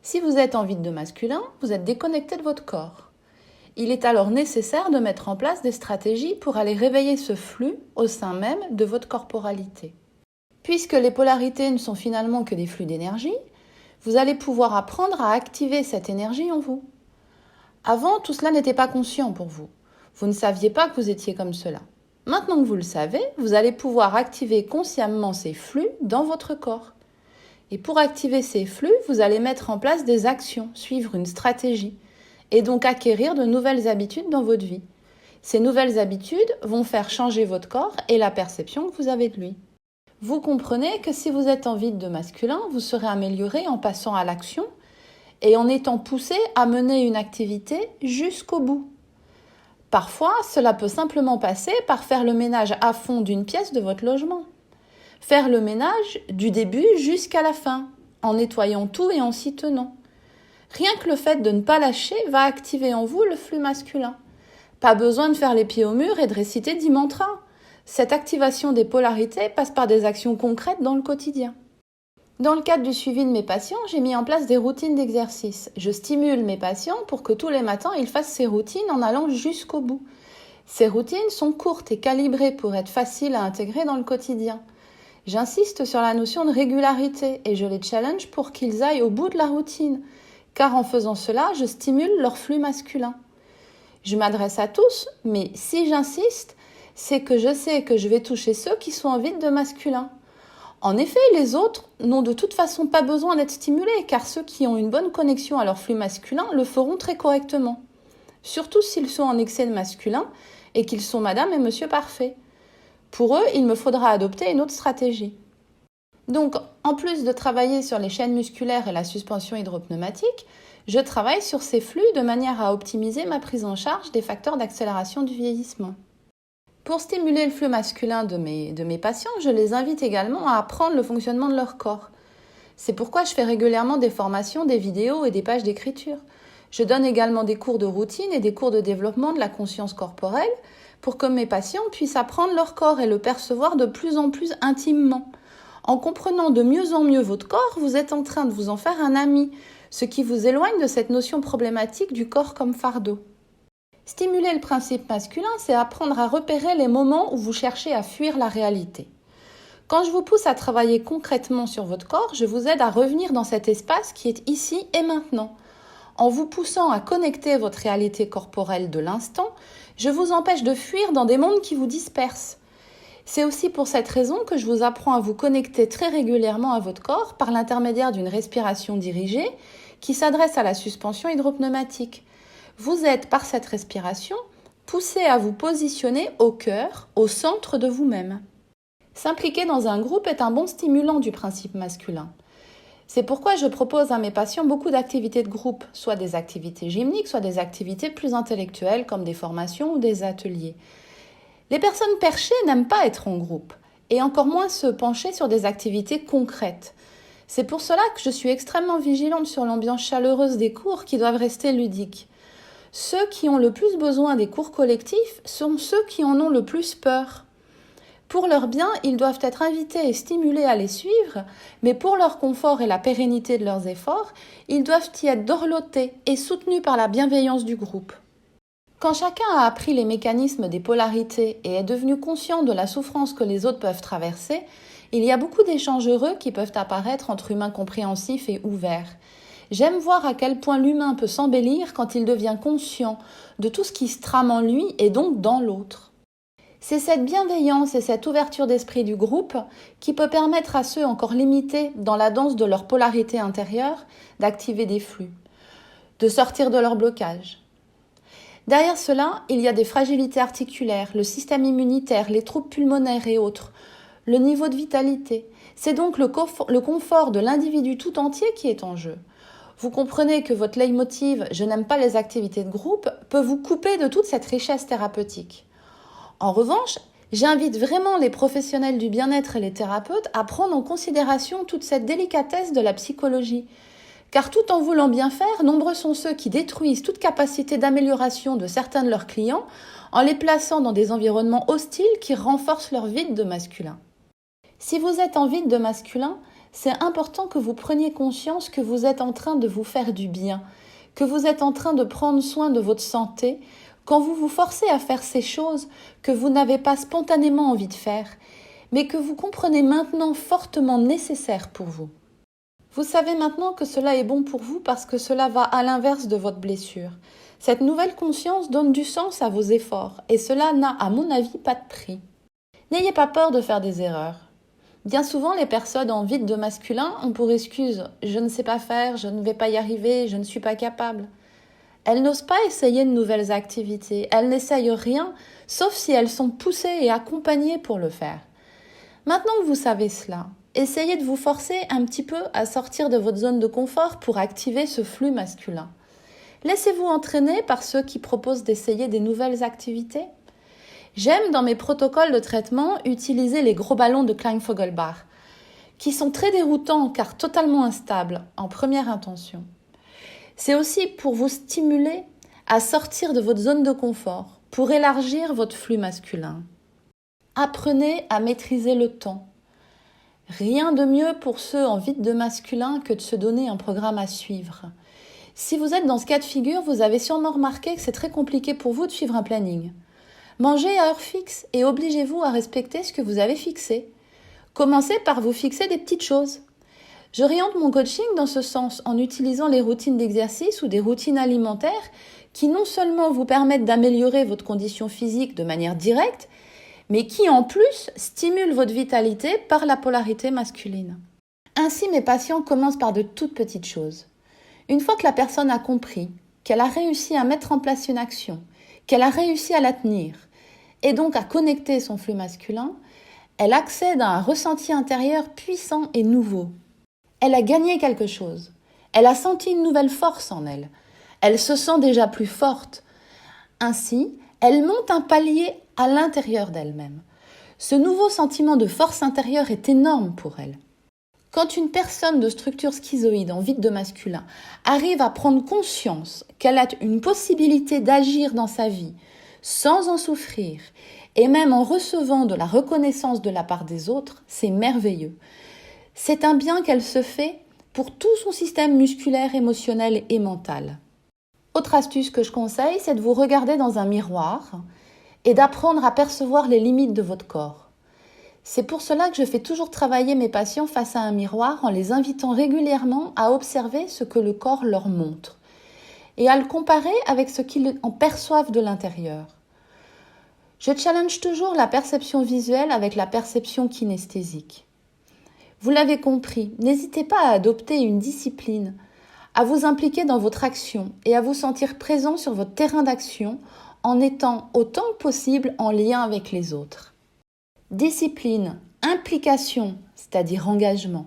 Si vous êtes en vide de masculin, vous êtes déconnecté de votre corps. Il est alors nécessaire de mettre en place des stratégies pour aller réveiller ce flux au sein même de votre corporalité. Puisque les polarités ne sont finalement que des flux d'énergie, vous allez pouvoir apprendre à activer cette énergie en vous. Avant, tout cela n'était pas conscient pour vous. Vous ne saviez pas que vous étiez comme cela. Maintenant que vous le savez, vous allez pouvoir activer consciemment ces flux dans votre corps. Et pour activer ces flux, vous allez mettre en place des actions, suivre une stratégie, et donc acquérir de nouvelles habitudes dans votre vie. Ces nouvelles habitudes vont faire changer votre corps et la perception que vous avez de lui. Vous comprenez que si vous êtes en vide de masculin, vous serez amélioré en passant à l'action et en étant poussé à mener une activité jusqu'au bout. Parfois, cela peut simplement passer par faire le ménage à fond d'une pièce de votre logement. Faire le ménage du début jusqu'à la fin, en nettoyant tout et en s'y tenant. Rien que le fait de ne pas lâcher va activer en vous le flux masculin. Pas besoin de faire les pieds au mur et de réciter 10 mantras. Cette activation des polarités passe par des actions concrètes dans le quotidien. Dans le cadre du suivi de mes patients, j'ai mis en place des routines d'exercice. Je stimule mes patients pour que tous les matins, ils fassent ces routines en allant jusqu'au bout. Ces routines sont courtes et calibrées pour être faciles à intégrer dans le quotidien. J'insiste sur la notion de régularité et je les challenge pour qu'ils aillent au bout de la routine, car en faisant cela, je stimule leur flux masculin. Je m'adresse à tous, mais si j'insiste, c'est que je sais que je vais toucher ceux qui sont en vide de masculin. En effet, les autres n'ont de toute façon pas besoin d'être stimulés, car ceux qui ont une bonne connexion à leur flux masculin le feront très correctement. Surtout s'ils sont en excès de masculin et qu'ils sont madame et monsieur parfait. Pour eux, il me faudra adopter une autre stratégie. Donc, en plus de travailler sur les chaînes musculaires et la suspension hydropneumatique, je travaille sur ces flux de manière à optimiser ma prise en charge des facteurs d'accélération du vieillissement. Pour stimuler le flux masculin de mes patients, je les invite également à apprendre le fonctionnement de leur corps. C'est pourquoi je fais régulièrement des formations, des vidéos et des pages d'écriture. Je donne également des cours de routine et des cours de développement de la conscience corporelle pour que mes patients puissent apprendre leur corps et le percevoir de plus en plus intimement. En comprenant de mieux en mieux votre corps, vous êtes en train de vous en faire un ami, ce qui vous éloigne de cette notion problématique du corps comme fardeau. Stimuler le principe masculin, c'est apprendre à repérer les moments où vous cherchez à fuir la réalité. Quand je vous pousse à travailler concrètement sur votre corps, je vous aide à revenir dans cet espace qui est ici et maintenant. En vous poussant à connecter votre réalité corporelle de l'instant, je vous empêche de fuir dans des mondes qui vous dispersent. C'est aussi pour cette raison que je vous apprends à vous connecter très régulièrement à votre corps par l'intermédiaire d'une respiration dirigée qui s'adresse à la suspension hydropneumatique. Vous êtes, par cette respiration, poussé à vous positionner au cœur, au centre de vous-même. S'impliquer dans un groupe est un bon stimulant du principe masculin. C'est pourquoi je propose à mes patients beaucoup d'activités de groupe, soit des activités gymniques, soit des activités plus intellectuelles comme des formations ou des ateliers. Les personnes perchées n'aiment pas être en groupe, et encore moins se pencher sur des activités concrètes. C'est pour cela que je suis extrêmement vigilante sur l'ambiance chaleureuse des cours qui doivent rester ludiques. Ceux qui ont le plus besoin des cours collectifs sont ceux qui en ont le plus peur. Pour leur bien, ils doivent être invités et stimulés à les suivre, mais pour leur confort et la pérennité de leurs efforts, ils doivent y être dorlotés et soutenus par la bienveillance du groupe. Quand chacun a appris les mécanismes des polarités et est devenu conscient de la souffrance que les autres peuvent traverser, il y a beaucoup d'échanges heureux qui peuvent apparaître entre humains compréhensifs et ouverts. J'aime voir à quel point l'humain peut s'embellir quand il devient conscient de tout ce qui se trame en lui et donc dans l'autre. C'est cette bienveillance et cette ouverture d'esprit du groupe qui peut permettre à ceux encore limités dans la danse de leur polarité intérieure d'activer des flux, de sortir de leur blocage. Derrière cela, il y a des fragilités articulaires, le système immunitaire, les troubles pulmonaires et autres, le niveau de vitalité. C'est donc le confort de l'individu tout entier qui est en jeu. Vous comprenez que votre leitmotiv « je n'aime pas les activités de groupe » peut vous couper de toute cette richesse thérapeutique. En revanche, j'invite vraiment les professionnels du bien-être et les thérapeutes à prendre en considération toute cette délicatesse de la psychologie. Car tout en voulant bien faire, nombreux sont ceux qui détruisent toute capacité d'amélioration de certains de leurs clients en les plaçant dans des environnements hostiles qui renforcent leur vide de masculin. Si vous êtes en vide de masculin, c'est important que vous preniez conscience que vous êtes en train de vous faire du bien, que vous êtes en train de prendre soin de votre santé quand vous vous forcez à faire ces choses que vous n'avez pas spontanément envie de faire, mais que vous comprenez maintenant fortement nécessaires pour vous. Vous savez maintenant que cela est bon pour vous parce que cela va à l'inverse de votre blessure. Cette nouvelle conscience donne du sens à vos efforts et cela n'a, à mon avis, pas de prix. N'ayez pas peur de faire des erreurs. Bien souvent, les personnes en vide de masculin ont pour excuse « je ne sais pas faire, je ne vais pas y arriver, je ne suis pas capable ». Elles n'osent pas essayer de nouvelles activités, elles n'essayent rien, sauf si elles sont poussées et accompagnées pour le faire. Maintenant que vous savez cela, essayez de vous forcer un petit peu à sortir de votre zone de confort pour activer ce flux masculin. Laissez-vous entraîner par ceux qui proposent d'essayer des nouvelles activités. J'aime dans mes protocoles de traitement utiliser les gros ballons de Klein-Fogelbach, qui sont très déroutants car totalement instables en première intention. C'est aussi pour vous stimuler à sortir de votre zone de confort, pour élargir votre flux masculin. Apprenez à maîtriser le temps. Rien de mieux pour ceux en vide de masculin que de se donner un programme à suivre. Si vous êtes dans ce cas de figure, vous avez sûrement remarqué que c'est très compliqué pour vous de suivre un planning. Mangez à heure fixe et obligez-vous à respecter ce que vous avez fixé. Commencez par vous fixer des petites choses. J'oriente mon coaching dans ce sens en utilisant les routines d'exercice ou des routines alimentaires qui non seulement vous permettent d'améliorer votre condition physique de manière directe, mais qui en plus stimulent votre vitalité par la polarité masculine. Ainsi, mes patients commencent par de toutes petites choses. Une fois que la personne a compris qu'elle a réussi à mettre en place une action, qu'elle a réussi à la tenir, et donc à connecter son flux masculin, elle accède à un ressenti intérieur puissant et nouveau. Elle a gagné quelque chose. Elle a senti une nouvelle force en elle. Elle se sent déjà plus forte. Ainsi, elle monte un palier à l'intérieur d'elle-même. Ce nouveau sentiment de force intérieure est énorme pour elle. Quand une personne de structure schizoïde en vide de masculin arrive à prendre conscience qu'elle a une possibilité d'agir dans sa vie sans en souffrir et même en recevant de la reconnaissance de la part des autres, c'est merveilleux. C'est un bien qu'elle se fait pour tout son système musculaire, émotionnel et mental. Autre astuce que je conseille, c'est de vous regarder dans un miroir et d'apprendre à percevoir les limites de votre corps. C'est pour cela que je fais toujours travailler mes patients face à un miroir en les invitant régulièrement à observer ce que le corps leur montre et à le comparer avec ce qu'ils en perçoivent de l'intérieur. Je challenge toujours la perception visuelle avec la perception kinesthésique. Vous l'avez compris, n'hésitez pas à adopter une discipline, à vous impliquer dans votre action et à vous sentir présent sur votre terrain d'action en étant autant que possible en lien avec les autres. Discipline, implication, c'est-à-dire engagement,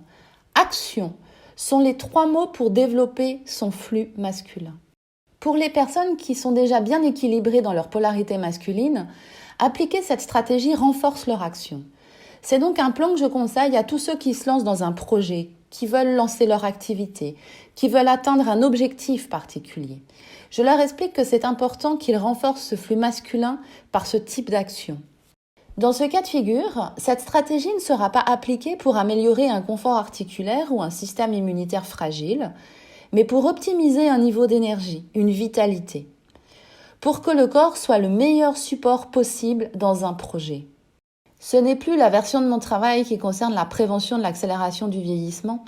action sont les 3 mots pour développer son flux masculin. Pour les personnes qui sont déjà bien équilibrées dans leur polarité masculine, appliquer cette stratégie renforce leur action. C'est donc un plan que je conseille à tous ceux qui se lancent dans un projet, qui veulent lancer leur activité, qui veulent atteindre un objectif particulier. Je leur explique que c'est important qu'ils renforcent ce flux masculin par ce type d'action. Dans ce cas de figure, cette stratégie ne sera pas appliquée pour améliorer un confort articulaire ou un système immunitaire fragile, mais pour optimiser un niveau d'énergie, une vitalité, pour que le corps soit le meilleur support possible dans un projet. Ce n'est plus la version de mon travail qui concerne la prévention de l'accélération du vieillissement,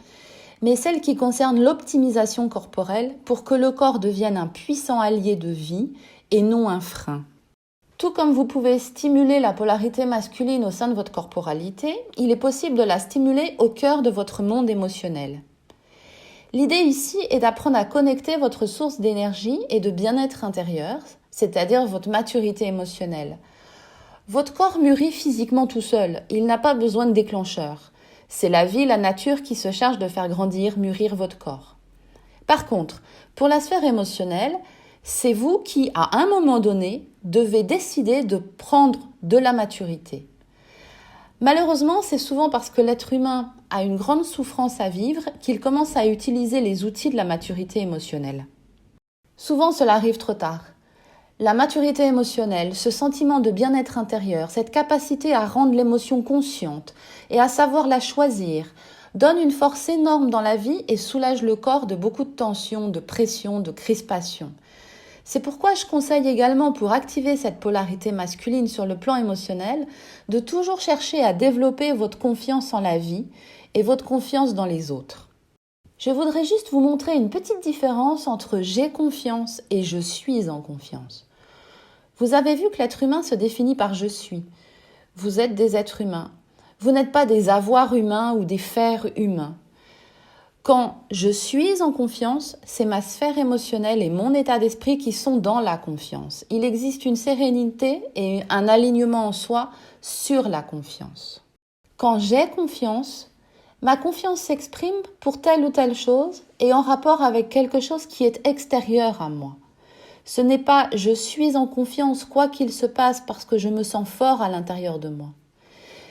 mais celle qui concerne l'optimisation corporelle pour que le corps devienne un puissant allié de vie et non un frein. Tout comme vous pouvez stimuler la polarité masculine au sein de votre corporalité, il est possible de la stimuler au cœur de votre monde émotionnel. L'idée ici est d'apprendre à connecter votre source d'énergie et de bien-être intérieur, c'est-à-dire votre maturité émotionnelle. Votre corps mûrit physiquement tout seul, il n'a pas besoin de déclencheur. C'est la vie, la nature qui se charge de faire grandir, mûrir votre corps. Par contre, pour la sphère émotionnelle, c'est vous qui, à un moment donné, devez décider de prendre de la maturité. Malheureusement, c'est souvent parce que l'être humain a une grande souffrance à vivre qu'il commence à utiliser les outils de la maturité émotionnelle. Souvent, cela arrive trop tard. La maturité émotionnelle, ce sentiment de bien-être intérieur, cette capacité à rendre l'émotion consciente et à savoir la choisir, donne une force énorme dans la vie et soulage le corps de beaucoup de tensions, de pression, de crispation. C'est pourquoi je conseille également, pour activer cette polarité masculine sur le plan émotionnel, de toujours chercher à développer votre confiance en la vie et votre confiance dans les autres. Je voudrais juste vous montrer une petite différence entre « j'ai confiance » et « je suis en confiance ». Vous avez vu que l'être humain se définit par « je suis ». Vous êtes des êtres humains. Vous n'êtes pas des avoirs humains ou des fers humains. Quand je suis en confiance, c'est ma sphère émotionnelle et mon état d'esprit qui sont dans la confiance. Il existe une sérénité et un alignement en soi sur la confiance. Quand j'ai confiance, ma confiance s'exprime pour telle ou telle chose et en rapport avec quelque chose qui est extérieur à moi. Ce n'est pas « je suis en confiance quoi qu'il se passe parce que je me sens fort à l'intérieur de moi ».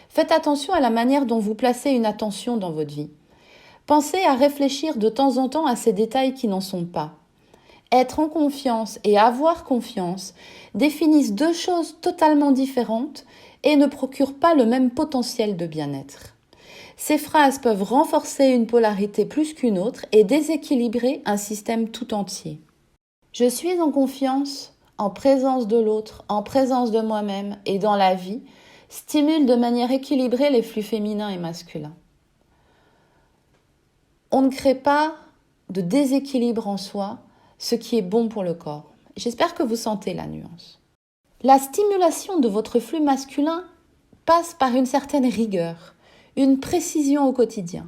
Faites attention à la manière dont vous placez une attention dans votre vie. Pensez à réfléchir de temps en temps à ces détails qui n'en sont pas. Être en confiance et avoir confiance définissent deux choses totalement différentes et ne procurent pas le même potentiel de bien-être. Ces phrases peuvent renforcer une polarité plus qu'une autre et déséquilibrer un système tout entier. Je suis en confiance, en présence de l'autre, en présence de moi-même et dans la vie, stimule de manière équilibrée les flux féminins et masculins. On ne crée pas de déséquilibre en soi, ce qui est bon pour le corps. J'espère que vous sentez la nuance. La stimulation de votre flux masculin passe par une certaine rigueur, une précision au quotidien,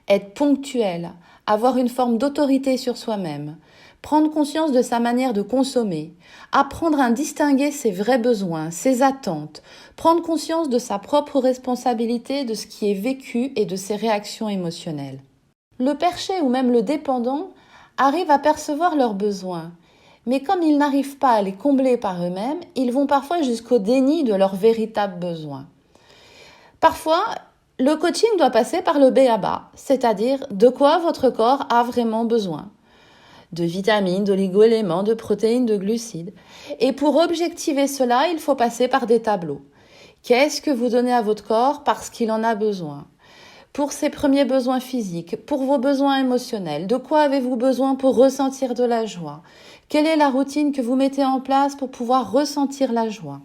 être ponctuel, avoir une forme d'autorité sur soi-même, prendre conscience de sa manière de consommer, apprendre à distinguer ses vrais besoins, ses attentes, prendre conscience de sa propre responsabilité, de ce qui est vécu et de ses réactions émotionnelles. Le perché ou même le dépendant arrivent à percevoir leurs besoins, mais comme ils n'arrivent pas à les combler par eux-mêmes, ils vont parfois jusqu'au déni de leurs véritables besoins. Parfois, le coaching doit passer par le b.a.-ba, c'est-à-dire de quoi votre corps a vraiment besoin. De vitamines, d'oligo-éléments, de protéines, de glucides. Et pour objectiver cela, il faut passer par des tableaux. Qu'est-ce que vous donnez à votre corps parce qu'il en a besoin ? Pour ses premiers besoins physiques, pour vos besoins émotionnels, de quoi avez-vous besoin pour ressentir de la joie ? Quelle est la routine que vous mettez en place pour pouvoir ressentir la joie ?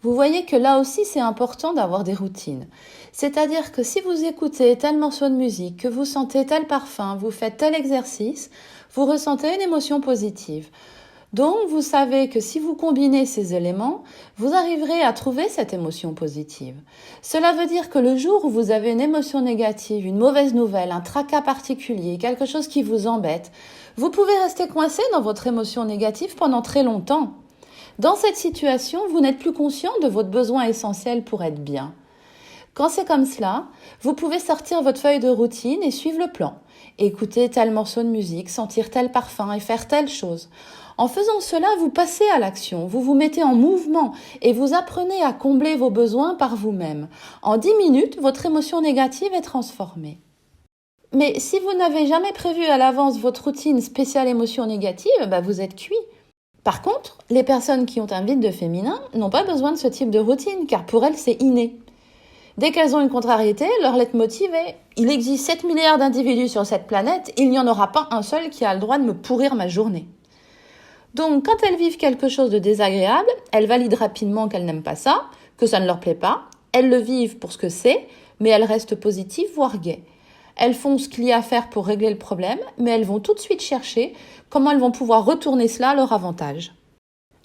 Vous voyez que là aussi, c'est important d'avoir des routines. C'est-à-dire que si vous écoutez tel morceau de musique, que vous sentez tel parfum, vous faites tel exercice, vous ressentez une émotion positive. Donc, vous savez que si vous combinez ces éléments, vous arriverez à trouver cette émotion positive. Cela veut dire que le jour où vous avez une émotion négative, une mauvaise nouvelle, un tracas particulier, quelque chose qui vous embête, vous pouvez rester coincé dans votre émotion négative pendant très longtemps. Dans cette situation, vous n'êtes plus conscient de votre besoin essentiel pour être bien. Quand c'est comme cela, vous pouvez sortir votre feuille de routine et suivre le plan. Écouter tel morceau de musique, sentir tel parfum et faire telle chose. En faisant cela, vous passez à l'action, vous vous mettez en mouvement et vous apprenez à combler vos besoins par vous-même. En 10 minutes, votre émotion négative est transformée. Mais si vous n'avez jamais prévu à l'avance votre routine spéciale émotion négative, vous êtes cuit. Par contre, les personnes qui ont un vide de féminin n'ont pas besoin de ce type de routine, car pour elles, c'est inné. Dès qu'elles ont une contrariété, leur leitmotiv est « Il existe 7 milliards d'individus sur cette planète, il n'y en aura pas un seul qui a le droit de me pourrir ma journée. » Donc, quand elles vivent quelque chose de désagréable, elles valident rapidement qu'elles n'aiment pas ça, que ça ne leur plaît pas, elles le vivent pour ce que c'est, mais elles restent positives, voire gaies. Elles font ce qu'il y a à faire pour régler le problème, mais elles vont tout de suite chercher comment elles vont pouvoir retourner cela à leur avantage.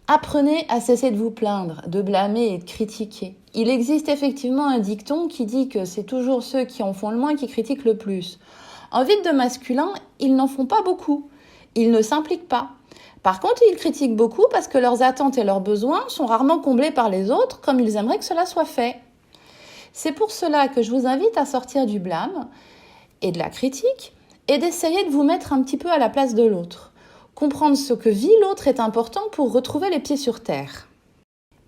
Apprenez à cesser de vous plaindre, de blâmer et de critiquer. Il existe effectivement un dicton qui dit que c'est toujours ceux qui en font le moins qui critiquent le plus. En vide de masculin, ils n'en font pas beaucoup. Ils ne s'impliquent pas. Par contre, ils critiquent beaucoup parce que leurs attentes et leurs besoins sont rarement comblés par les autres comme ils aimeraient que cela soit fait. C'est pour cela que je vous invite à sortir du blâme et de la critique et d'essayer de vous mettre un petit peu à la place de l'autre. Comprendre ce que vit l'autre est important pour retrouver les pieds sur terre.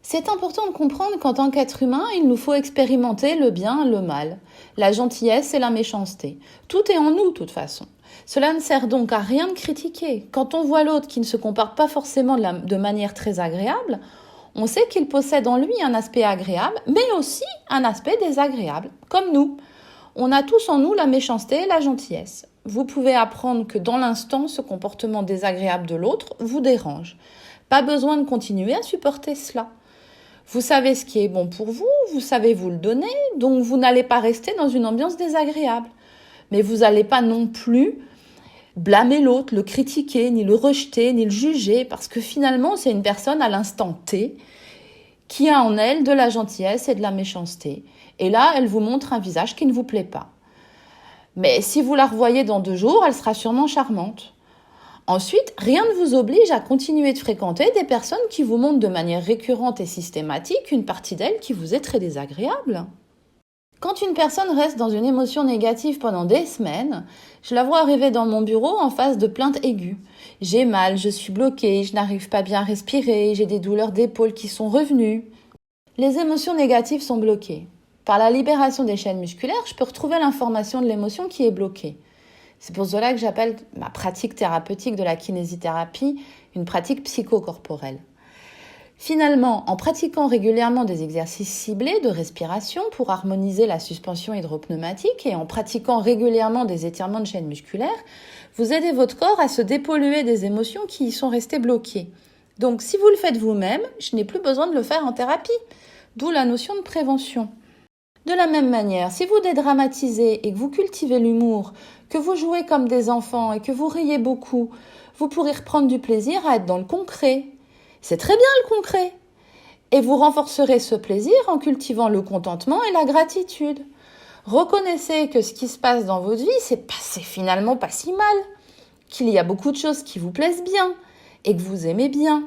C'est important de comprendre qu'en tant qu'être humain, il nous faut expérimenter le bien, le mal, la gentillesse et la méchanceté. Tout est en nous, de toute façon. Cela ne sert donc à rien de critiquer. Quand on voit l'autre qui ne se comporte pas forcément de manière très agréable, on sait qu'il possède en lui un aspect agréable, mais aussi un aspect désagréable, comme nous. On a tous en nous la méchanceté et la gentillesse. Vous pouvez apprendre que dans l'instant, ce comportement désagréable de l'autre vous dérange. Pas besoin de continuer à supporter cela. Vous savez ce qui est bon pour vous, vous savez vous le donner, donc vous n'allez pas rester dans une ambiance désagréable. Mais vous n'allez pas non plus blâmer l'autre, le critiquer, ni le rejeter, ni le juger, parce que finalement, c'est une personne à l'instant T qui a en elle de la gentillesse et de la méchanceté. Et là, elle vous montre un visage qui ne vous plaît pas. Mais si vous la revoyez dans 2 jours, elle sera sûrement charmante. Ensuite, rien ne vous oblige à continuer de fréquenter des personnes qui vous montrent de manière récurrente et systématique une partie d'elle qui vous est très désagréable. Quand une personne reste dans une émotion négative pendant des semaines, je la vois arriver dans mon bureau en face de plaintes aiguës. J'ai mal, je suis bloquée, je n'arrive pas bien à respirer, j'ai des douleurs d'épaule qui sont revenues. Les émotions négatives sont bloquées. Par la libération des chaînes musculaires, je peux retrouver l'information de l'émotion qui est bloquée. C'est pour cela que j'appelle ma pratique thérapeutique de la kinésithérapie une pratique psychocorporelle. Finalement, en pratiquant régulièrement des exercices ciblés de respiration pour harmoniser la suspension hydropneumatique et en pratiquant régulièrement des étirements de chaînes musculaires, vous aidez votre corps à se dépolluer des émotions qui y sont restées bloquées. Donc si vous le faites vous-même, je n'ai plus besoin de le faire en thérapie, d'où la notion de prévention. De la même manière, si vous dédramatisez et que vous cultivez l'humour, que vous jouez comme des enfants et que vous riez beaucoup, vous pourrez reprendre du plaisir à être dans le concret. C'est très bien le concret. Et vous renforcerez ce plaisir en cultivant le contentement et la gratitude. Reconnaissez que ce qui se passe dans votre vie, c'est finalement pas si mal. Qu'il y a beaucoup de choses qui vous plaisent bien et que vous aimez bien.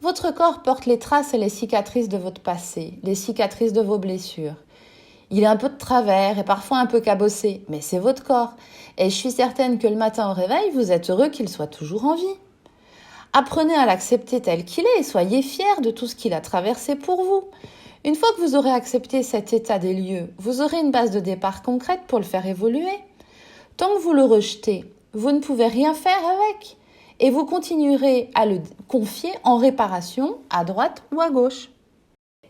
Votre corps porte les traces et les cicatrices de votre passé, les cicatrices de vos blessures. Il est un peu de travers et parfois un peu cabossé, mais c'est votre corps. Et je suis certaine que le matin au réveil, vous êtes heureux qu'il soit toujours en vie. Apprenez à l'accepter tel qu'il est et soyez fiers de tout ce qu'il a traversé pour vous. Une fois que vous aurez accepté cet état des lieux, vous aurez une base de départ concrète pour le faire évoluer. Tant que vous le rejetez, vous ne pouvez rien faire avec. Et vous continuerez à le confier en réparation à droite ou à gauche.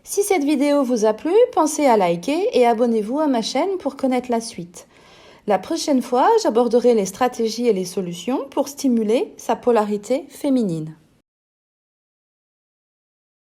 Si cette vidéo vous a plu, pensez à liker et abonnez-vous à ma chaîne pour connaître la suite. La prochaine fois, j'aborderai les stratégies et les solutions pour stimuler sa polarité féminine.